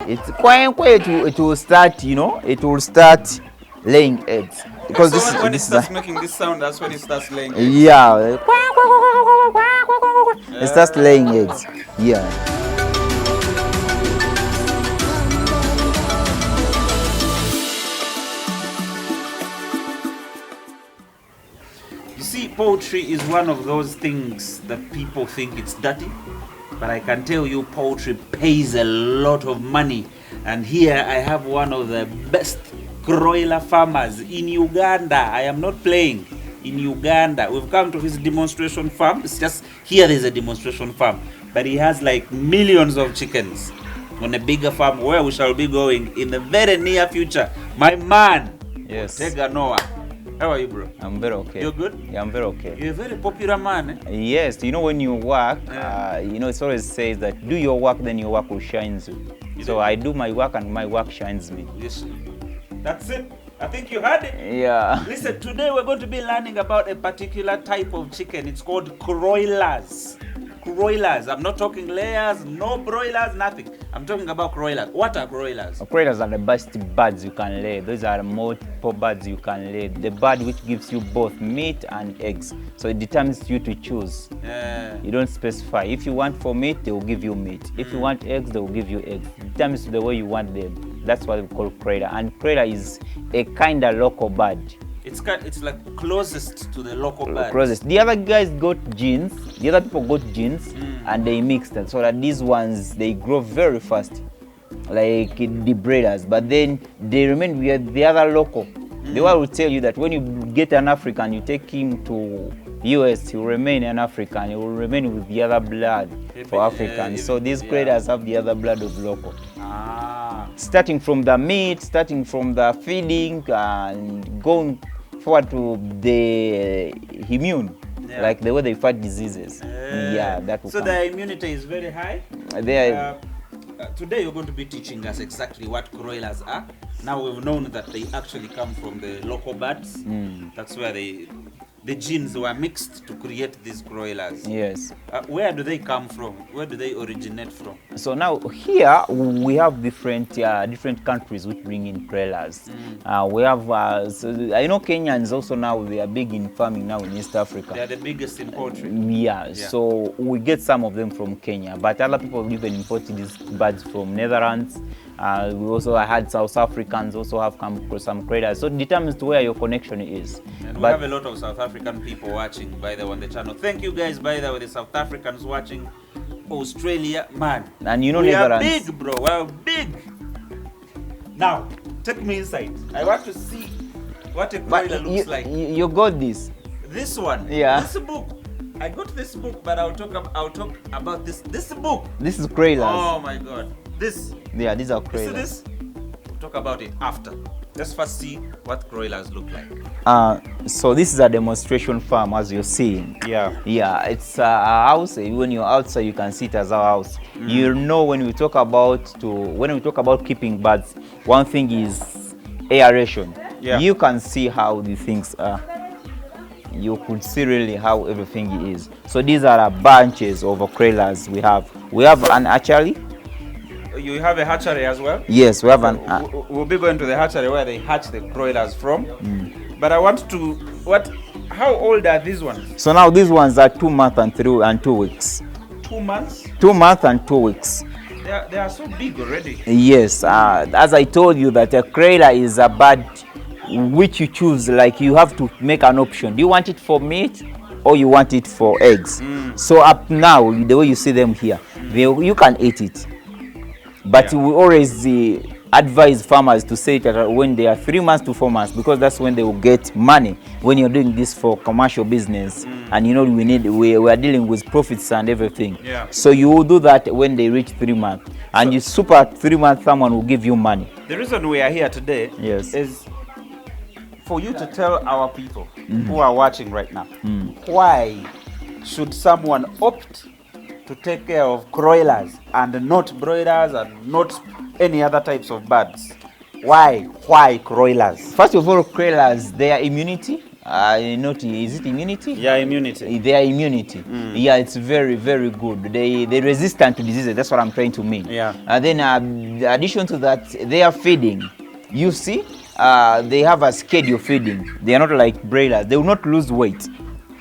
it's quite it will start, you know, it will start laying eggs. Because so when it starts making this sound, that's when it starts laying eggs. Yeah. It starts laying eggs. Yeah. You see, poultry is one of those things that people think it's dirty, but I can tell you poultry pays a lot of money. And here I have one of the best Kuroiler farmers in Uganda. I am not playing. In Uganda. We've come to his demonstration farm. It's just here there's a demonstration farm. But he has like millions of chickens on a bigger farm where we shall be going in the very near future. My man, yes. Tega Noah. How are you, bro? I'm very okay. You're good? Yeah, I'm very okay. You're a very popular man, eh? Yes, you know when you work, you know, it always says that do your work, then your work will shine you. So I do my work and my work shines me. Yes. That's it. I think you heard it. Yeah. Listen, today we're going to be learning about a particular type of chicken. It's called Kuroilers. Kuroilers. I'm not talking layers, no broilers, nothing. I'm talking about Kuroilers. What are Kuroilers? Kuroilers are the best birds you can lay. Those are multiple birds you can lay. The bird which gives you both meat and eggs. So it determines you to choose. You don't specify. If you want for meat, they will give you meat. If you want eggs, they will give you eggs. It determines the way you want them. That's what we call Kuroiler. And Kuroiler is a kind of local bird. It's like closest to the local bird. Closest. The other guys got genes. The other people got genes and they mixed them so that these ones they grow very fast, like the breeders. But then they remain with the other local. The one will tell you that when you get an African, you take him to US, he will remain an African. He will remain with the other blood for Africans. So these breeders have the other blood of local. Starting from the meat, starting from the feeding, and going forward to the immune, like the way they fight diseases. That will so come. their immunity is very high. Today you're going to be teaching us exactly what Kuroilers are. Now we've known that they actually come from the local birds. That's where the genes were mixed to create these Kuroilers. Yes. Where do they come from? Where do they originate from? So now here we have different countries which bring in Kuroilers. We have, so I know Kenyans also now, they are big in farming now in East Africa. They are the biggest in poultry. So we get some of them from Kenya, but other people even import these birds from Netherlands. We also had South Africans also have some Kuroilers. So it determines to where your connection is. And we have a lot of South African people watching, by the way, on the channel. Thank you guys, by the way, the South Africans watching. Australia, man. And you know we Netherlands. are big, bro. We are big. Now, take me inside. I want to see what a Kuroiler looks like. You got this. This one. Yeah. This book. I got this book, but I'll talk about this book. This is Kuroilers. Oh my God. This. Yeah, these are Kuroilers. See this? We'll talk about it after. Let's first see what Kuroilers look like. So this is a demonstration farm, as you're seeing. Yeah, it's a house. When you're outside, you can see it as a house. You know, when we talk about keeping birds, one thing is aeration. You can see how the things are. You could see really how everything is. So these are bunches of Kuroilers we have. We have an hatchery. You have a hatchery as well? Yes, we have an. We'll be going to the hatchery where they hatch the Kuroilers from. But I want to. How old are these ones? So now these ones are 2 months and 2 weeks. 2 months? 2 months and 2 weeks. They are so big already. Yes, as I told you that a Kuroiler is a bird which you choose. Like you have to make an option. Do you want it for meat or you want it for eggs? So up now, the way you see them here, you can eat it. But we always advise farmers to say that when they are 3 months to 4 months, because that's when they will get money when you're doing this for commercial business. And you know we are dealing with profits and everything. So you will do that when they reach 3 months. And you super 3 months, someone will give you money. The reason we are here today is for you to tell our people who are watching right now, why should someone opt to take care of Kuroilers and not broilers and not any other types of birds? Why Kuroilers? First of all, Kuroilers, their immunity, Not, is it immunity? Yeah, immunity. Their immunity. Yeah, it's very, very good. They're resistant to diseases. That's what I'm trying to mean. Yeah. And then, addition to that, they are feeding. You see, they have a schedule feeding. They are not like broilers. They will not lose weight.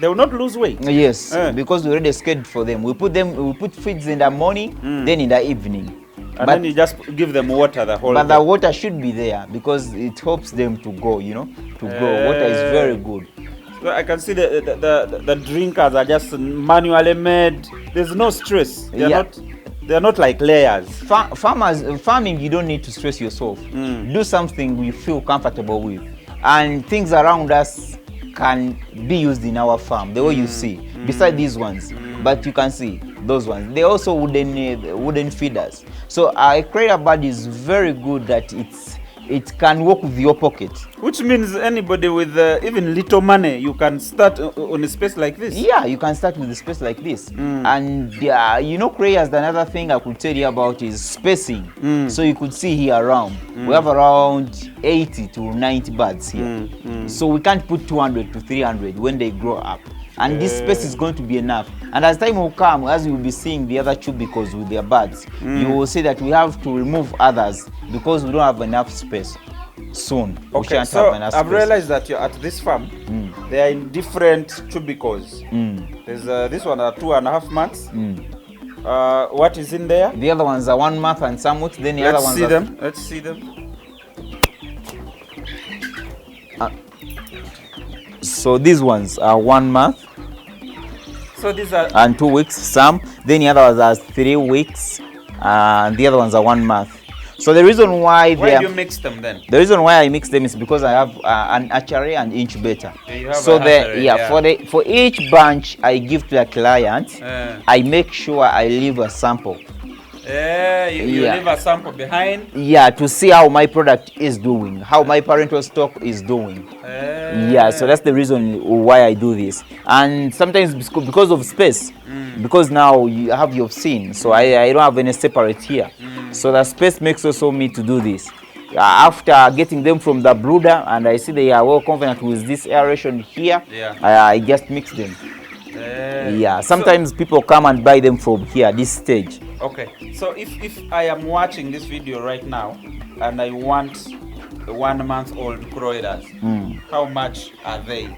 They will not lose weight. Yes, because we already scheduled for them. We put feeds in the morning, then in the evening. And then you just give them water the whole But day. the water should be there because it helps them to go, to grow. Water is very good. So I can see the drinkers are just manually made. There's no stress. They're not like layers. Farming, you don't need to stress yourself. Do something we feel comfortable with. And things around us can be used in our farm, the way you see. Beside these ones, but you can see those ones. They also wooden feeders. So a Kuroiler bird is very good that it can work with your pocket. Which means anybody with even little money, you can start on a space like this. Yeah, you can start with a space like this. And Kuroilers, another thing I could tell you about is spacing. So you could see here around, we have around 80 to 90 birds here. So we can't put 200 to 300 when they grow up. And this space is going to be enough. And as time will come, as you will be seeing the other tubicles with their birds, you will see that we have to remove others because we don't have enough space soon. Okay, so I've realized that you're at this farm. They are in different tubicles. There's this one are 2.5 months. What is in there? The other ones are 1 month and some weeks. Then the other ones Let's see them. So these ones are 1 month. So these are and 2 weeks. Some. Then the other ones are 3 weeks, and the other ones are 1 month. So the reason why do you mix them then? The reason why I mix them is because I have an hatchery and incubator. You have so a hatchery, for each bunch I give to the client, I make sure I leave a sample. You leave a sample behind? Yeah, to see how my product is doing, how my parental stock is doing. Yeah, so that's the reason why I do this. And sometimes because of space, because now you have your scene, so I don't have any separate here. So the space makes also me to do this. After getting them from the brooder and I see they are well confident with this aeration here, I just mix them. Yeah, sometimes people come and buy them from here, this stage. Okay, so if I am watching this video right now and I want a 1 month old Kuroilers, how much are they?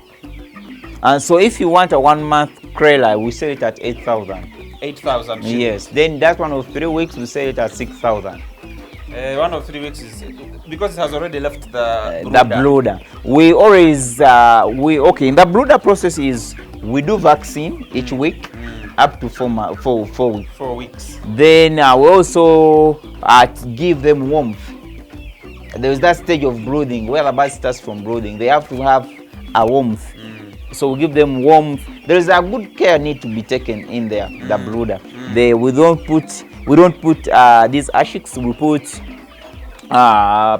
And so if you want a 1 month Kuroiler, we sell it at 8,000. 8,000? Yes, then that one of 3 weeks, we sell it at 6,000. 1 of 3 weeks is because it has already left the brooder. We always in the brooder process is we do vaccine each week up to 4 weeks. Then we also give them warmth. There is that stage of brooding where the bird starts from brooding. They have to have a warmth. So we give them warmth. There is a good care need to be taken in there, the brooder. We don't put these ashiks, we put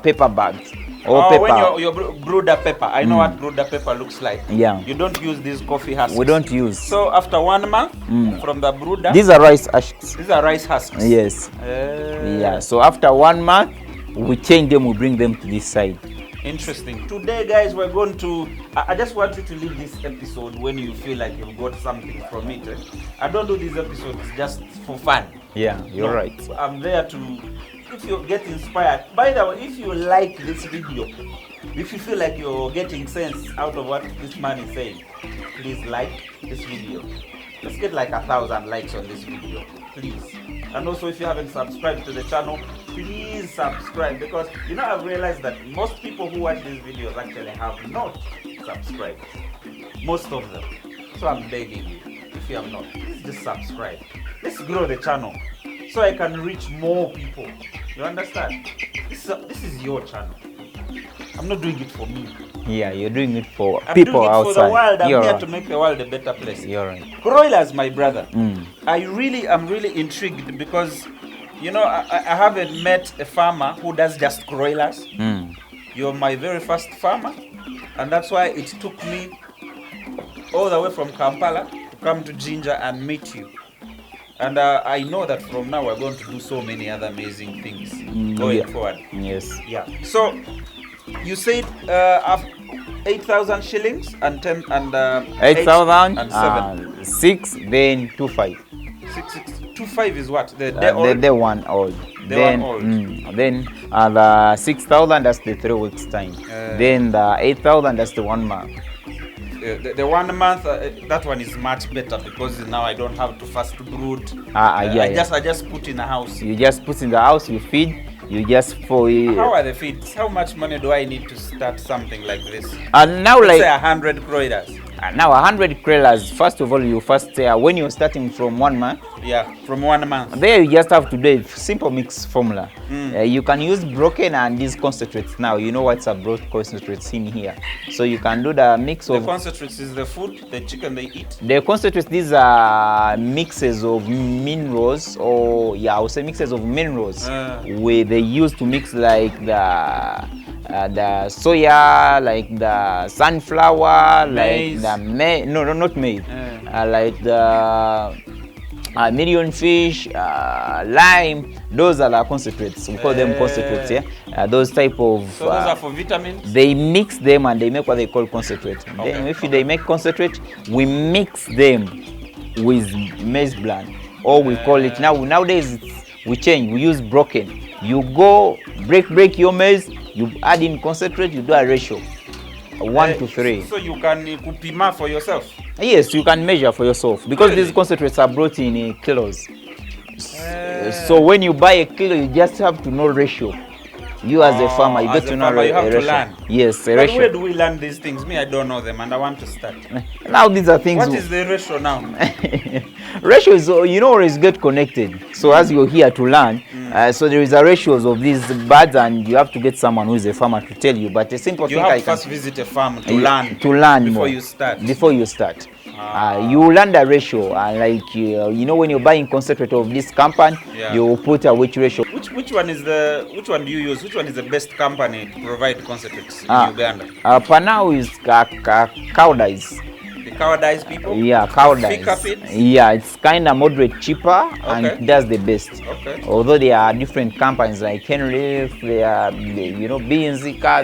paper bags. Paper. When your brooder pepper, I know what brooder pepper looks like. Yeah. You don't use these coffee husks. We don't use. So after 1 month from the brooder. These are rice husks. These are rice husks. Yes. Yeah. So after 1 month, we change them. We bring them to this side. Interesting. Today, guys, we're going to. I just want you to leave this episode when you feel like you've got something from it. I don't do these episodes just for fun. Yeah, you're right. I'm there to. If you get inspired, by the way, if you like this video, if you feel like you're getting sense out of what this man is saying, please like this video. Let's get like 1,000 likes on this video, please. And also, if you haven't subscribed to the channel, please subscribe, because I've realized that most people who watch these videos actually have not subscribed. Most of them. So I'm begging you, if you have not, please just subscribe. Let's grow the channel so I can reach more people. You understand? This is your channel. I'm not doing it for me. Yeah, you're doing it for people outside. I'm doing it for the world. I'm here to make the world a better place. You're right. Kuroilers, my brother. I'm really intrigued because, I haven't met a farmer who does just Kuroilers. You're my very first farmer, and that's why it took me all the way from Kampala to come to Ginger and meet you. And I know that from now we're going to do so many other amazing things going forward. Yes. Yeah. So you said 8,000 shillings and 10 and 8,000 and 7. 6, then 2,500. 6,625 is what? The The one old. Then, then the 6,000, that's the 3 weeks time. Then the 8,000, that's the 1 month. The 1 month, that one is much better because now I don't have to first brood. I just put in a house. You just put in the house, you feed, you just for. How are the feeds? How much money do I need to start something like this? And now, let's like say 100 Kuroilers. Now 100 Kuroilers. First of all, you first when you're starting from 1 month. Yeah, from 1 month. There you just have to do a simple mix formula. You can use broken and these concentrates. Now you know what's a broken concentrates in here. So you can do the mix of. The concentrates is the food, the chicken they eat. The concentrates, these are mixes of minerals, or I would say mixes of minerals, where they use to mix like the soya, like the sunflower, maize. Like the not maize, like the million fish, lime. Those are the concentrates. We call them concentrates. Yeah, those type of. So those are for vitamins. They mix them and they make what they call concentrate. Okay. Then if they make concentrate, we mix them with maize bran, or we call it nowadays we change. We use broken. You go break your maize. You add in concentrate. You do a ratio, 1 to 3. So you can kupima for yourself. Yes, you can measure for yourself because these concentrates are brought in kilos. So when you buy a kilo, you just have to know ratio. You as a farmer, you got to know you have ratio. To learn. Yes, a but ratio. Where do we learn these things? Me, I don't know them, and I want to start. Now these are things. What is the ratio now? Ratio is, always get connected. So as you're here to learn, so there is a ratios of these birds, and you have to get someone who is a farmer to tell you. But a simple thing, you have to first visit a farm to learn. To learn before more. you start. Before you start. You learn the ratio, and like when you're buying concentrate of this company, you put a which ratio. Which one do you use? Which one is the best company to provide concentrates in Uganda? For now is Cowardice. The Cowardice people? Yeah, Cowardice. Yeah, it's kind of moderate cheaper and that's the best. Okay. Although there are different companies like Henry, there are Beanzika,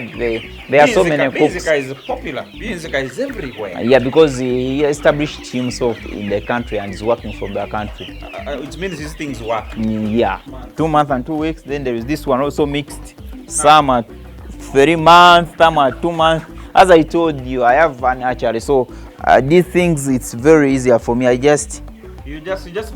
there are so many cooks. Beanzika is popular. Beanzika is everywhere. Yeah, because he established himself in the country and is working from the country. It means these things work. Yeah, 2 months and 2 weeks. Then there is this one also mixed. Some are 3 months, some are 2 months. As I told you, I have an archery, so these things it's very easier for me. You just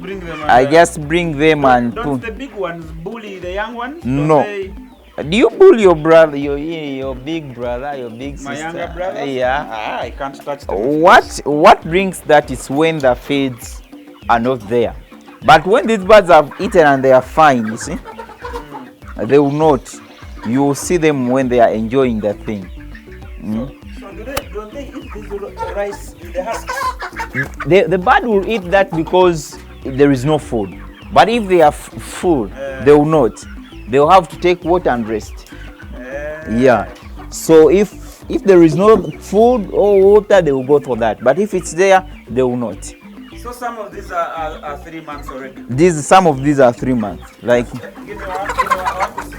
bring them. Just bring them and don't the big ones bully the young ones? No. Do you bully your brother, your big brother, your big sister? My younger brother? Yeah. I can't touch them. What brings that is when the feeds are not there. But when these birds have eaten and they are fine, you see, they will not. You will see them when they are enjoying the thing. So don't they eat this rice in the husks? The bird will eat that because there is no food. But if they have food, they will not. They will have to take water and rest. Yeah. So if there is no food or water, they will go for that. But if it's there, they will not. So some of these are 3 months already? Some of these are 3 months. Like. Give me one. I want to see.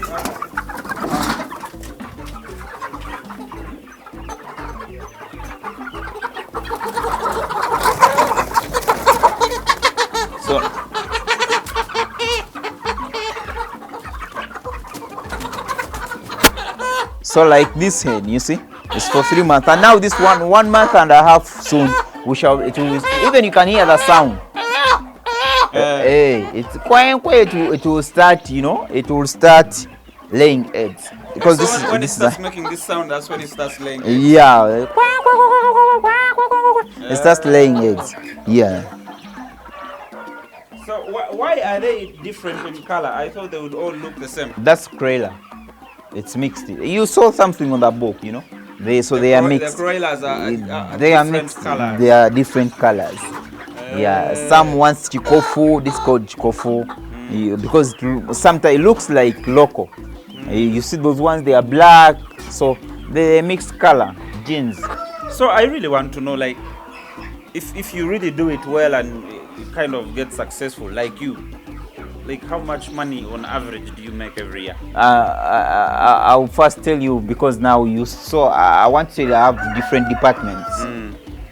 So like this hen, you see, it's for 3 months, and now this 1 month and a half soon even you can hear the sound. It's it will start, it will start laying eggs because so when it starts making this sound, that's when it starts laying eggs. Yeah, it starts laying eggs. Yeah. So why are they different in color? I thought they would all look the same. That's Kuroiler. It's mixed. You saw something on the book, They are mixed. The Kuroilers are they are mixed. Colors. They are different colors. Yeah, some wants chikofu. This is called chikofu because sometimes it looks like local. You see those ones, they are black, so they mixed color genes. So I really want to know, like, if you really do it well and you kind of get successful, like like how much money on average do you make every year? I'll first tell you, because now you saw, I want to say that I have different departments.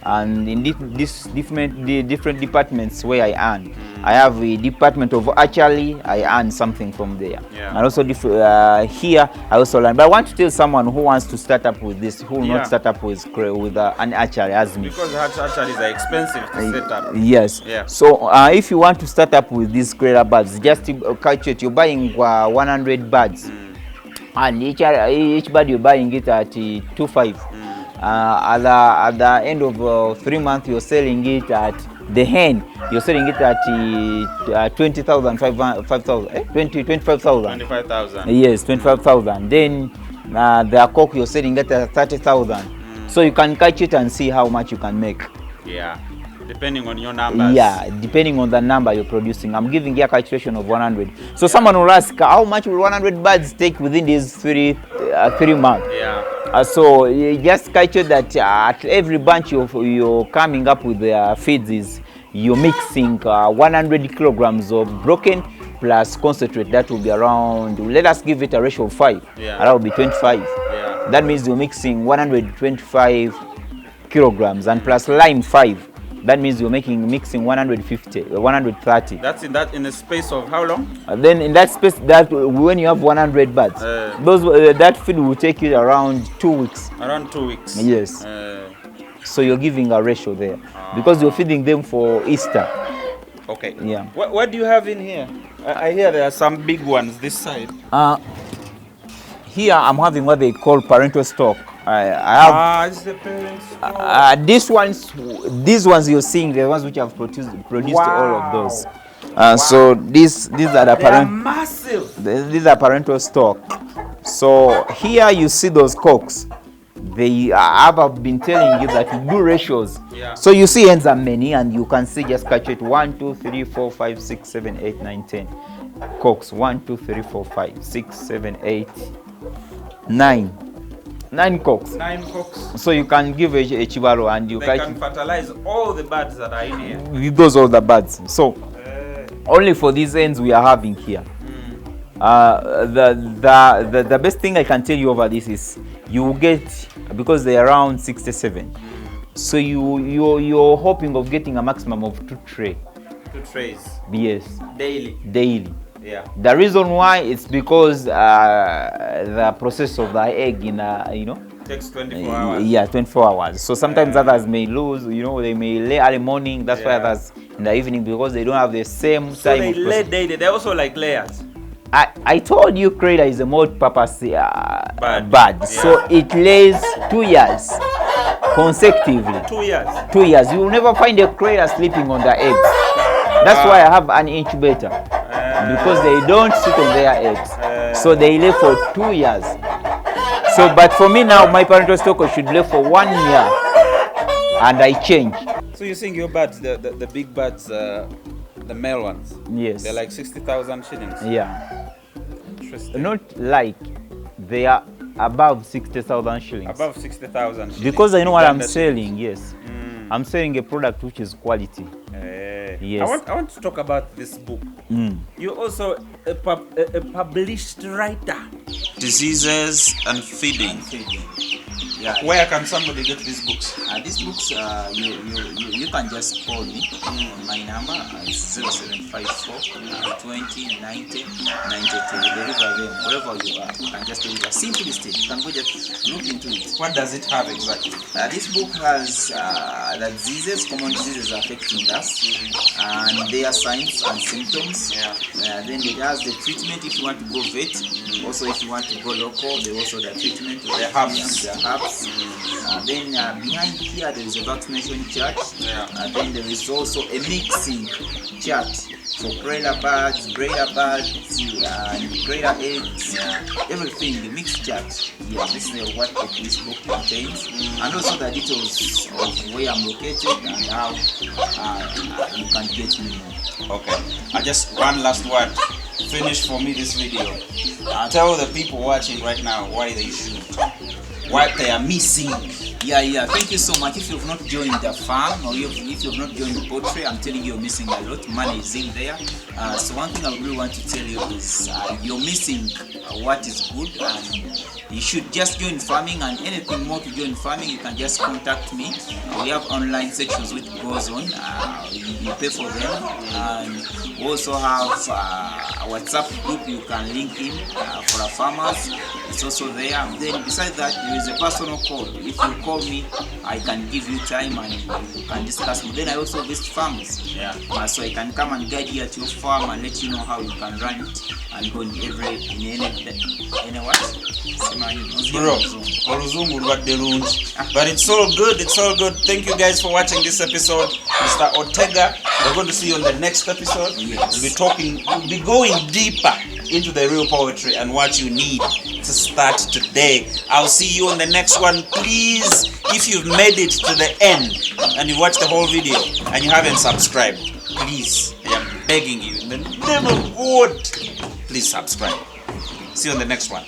And in this different departments where I earn, I have a department of archery. I earn something from there, and also here I also learn. But I want to tell someone who wants to start up with this, who will not start up with an archery as me, because archery is expensive to set up. Yes. So if you want to start up with these Kuroiler birds, just calculate. You're buying 100 birds, and each bird you're buying it at 2.5. At the end of 3 months, you're selling it at the hen. You're selling it at 20,000, 25,000. Yes, 25,000. Then the cock you're selling it at 30,000. So you can catch it and see how much you can make. Yeah, depending on your numbers. Yeah, depending on the number you're producing. I'm giving you a calculation of 100. So someone will ask, how much will 100 birds take within these 3 months? Yeah. So you just calculate that at every bunch you're coming up with the feeds is you're mixing 100 kilograms of broken plus concentrate. That will be around, let us give it a ratio of 5. That will be 25. That means you're mixing 125 kilograms and plus lime 5. That means you're mixing 150, 130. That's in the space of how long? Then in that space, that when you have 100 birds, that feed will take you around 2 weeks. Around 2 weeks. Yes. So you're giving a ratio there because you're feeding them for Easter. Okay. Yeah. What do you have in here? I hear there are some big ones this side. Here I'm having what they call parental stock. I have it's the parent stock. these ones you're seeing, the ones which have produced all of those. So these are the massive. These are parental stock. So here you see those cocks. I've been telling you that you do ratios. So you see hens are many, and you can see, just catch it, 1, 2, 3, 4, 5, 6, 7, 8, 9, 10 cocks. 1, 2, 3, 4, 5, 6, 7, 8, 9 cocks. 9 cocks. So you can give a chivalo, and you can fertilize all the birds that are in here. With those all the birds. So only for these hens we are having here. The best thing I can tell you over this is you will get, because they are around 67. So you're hoping of getting a maximum of 2 trays. 2 trays. Yes. Daily. Yeah. The reason why it's because the process of the egg takes 24 hours. Yeah, 24 hours. So sometimes others may lose, they may lay early morning. That's why others in the evening, because they don't have the same time. So they lay daily. They're also like layers. I told you Kuroiler is a multi-purpose bird. Yeah. So it lays 2 years consecutively. 2 years. 2 years. You will never find a Kuroiler sleeping on the eggs. That's why I have an incubator, because they don't sit on their eggs. So they lay for 2 years. So, but for me now, my parental stock should lay for 1 year, and I change. So you're saying your birds, the big birds, the male ones? Yes. They're like 60,000 shillings? Yeah. Interesting. Not like, they are above 60,000 shillings. Above 60,000 shillings. Because I know what I'm selling, yes. I'm selling a product which is quality. Yes. I want to talk about this book. You're also a published writer. Diseases and Feeding. Yeah. Where can somebody get these books? These books, you can just call me on my number. It's 0754 20 90 92. We deliver them wherever you are. You can just deliver. Simplicity. You can go just look into it. What does it have exactly? This book has the diseases, common diseases affecting us, and their signs and symptoms. Then it has the treatment if you want to go vet. Also, if you want to go local, there also the treatment. The herbs. Then behind here there is a vaccination chart. Then there is also a mixing chart for Kuroiler birds, breeder birds, and Kuroiler eggs, everything, the mixed chart. Yeah, this is what this book contains, and also the details of where I'm located and how you can get me. Okay, just one last word. Finish for me this video. Tell the people watching right now why they should. what they are missing. Yeah. Thank you so much. If you've not joined the farm or if you've not joined the poultry, I'm telling you, you're missing a lot. Money is in there. So one thing I really want to tell you is you're missing what is good, and you should just join farming. And anything more to join farming, you can just contact me. We have online sections which goes on. You pay for them, and we also have a WhatsApp group you can link in for our farmers. It's also there. And then besides that, there is a personal call. If you call me, I can give you time and you can discuss. But then I also visit farms. So I can come and guide you at your farm and let you know how you can run it and go in any what? Bro, but it's all good. It's all good. Thank you guys for watching this episode, Mr. Ortega. We're going to see you on the next episode. We'll be going deeper into the real poetry and what you need to start today. I'll see you on the next one. Please, if you've made it to the end and you watched the whole video and you haven't subscribed, please, I am begging you in the name of God, please subscribe. See you on the next one.